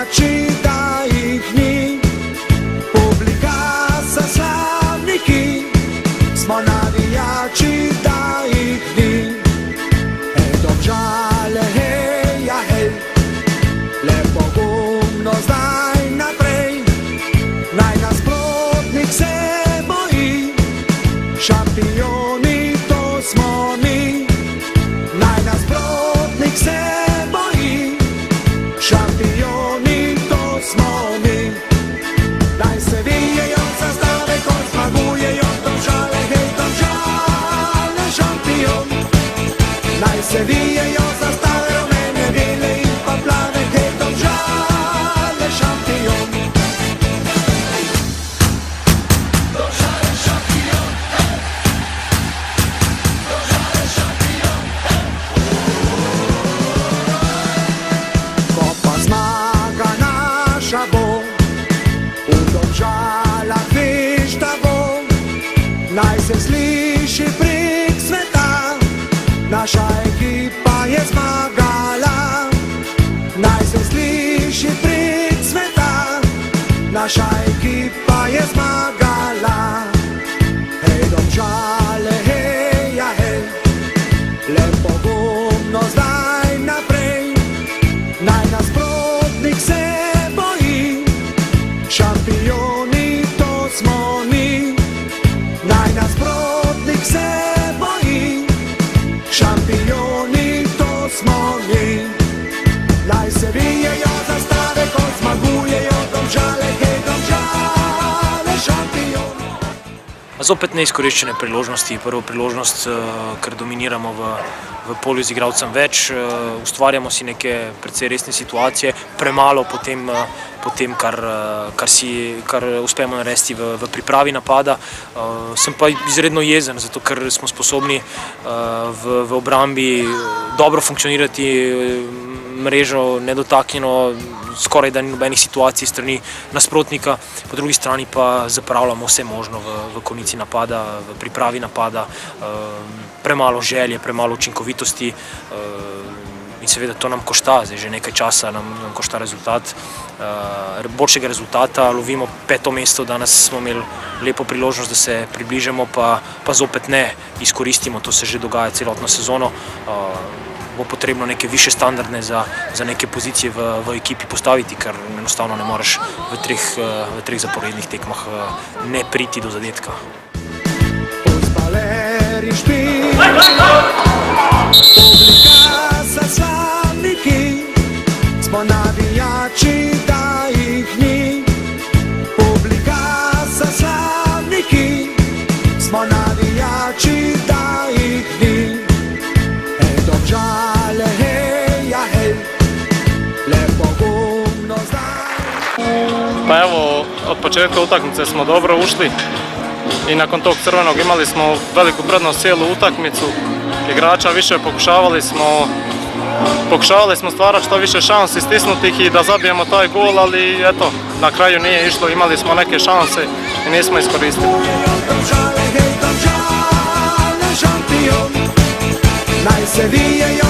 navijači da ih ni, publika sa slavniki, smo navijači da ih ni. Domžale, hej, ja hej, lepo gumno zdaj naprej, naj nasprotnik se boji, šampioni to smo mi. Naj nasprotnik se boji, šampioni to smo mi. Naj se vijejo zastave, ko zmagujejo Domžale, hej Domžale, šampion. Naj se vijejo zastave, rumene, bele in pa plave, hej Domžale, šampion. Domžale, šampion. Domžale, šampion. Ko pa zmaga naša bo, v Domžalah veš, da bo, naj se sliši prek sveta, naša ekipa je zmagala. Naj se sliši prek sveta, naša ekipa je zmagala. Hej Domžale, hej, ja hej, lepo gumno zdaj naprej, naj nasprotnik se boji, šampioni to smo mi. Naj nasprotnik se boji, šampioni to smo mi. Naj se vijejo zastave, ko zmagujejo Domžale, hej Domžale, šampion. Zopet neizkoriščene priložnosti. Prvo priložnost, ker dominiramo v polju z igralcem več, ustvarjamo si neke precej resne situacije, premalo potem kar uspemo narediti v pripravi napada. Sem pa izredno jezen, zato ker smo sposobni v obrambi dobro funkcionirati, mrežo nedotaknjeno, skoraj da ni nobenih situacij strani nasprotnika, po drugi strani pa zapravljamo vse možno v konici napada, v pripravi napada, premalo želje, premalo učinkovitosti in seveda to nam košta, zdaj že nekaj časa nam košta rezultat, boljšega rezultata, lovimo 5. mesto, danes smo imeli lepo priložnost, da se približamo, pa zopet ne izkoristimo, to se že dogaja celotno sezono. Bo potrebno neke više standardne za neke pozicije v ekipi postaviti, ker enostavno ne moreš v treh zaporednih tekmah ne priti do zadetka. Publika sa slavniki, smo navijači da ih ni. Publika sa slavniki, smo navijači da ih ni. Hej Domžale, hej, ja hej, lepo gumno zdaj. Pa evo, od početka utakmice smo dobro ušli i nakon tog crvenog imali smo veliku prednost cijelu utakmicu. Igrača više pokušavali smo stvarati što više šansi, stisnutih i da zabijemo taj gol, ali eto, na kraju nije išlo, imali smo neke šanse i nismo iskoristili. Domžale, hej Domžale, šampion. Naj se vijejo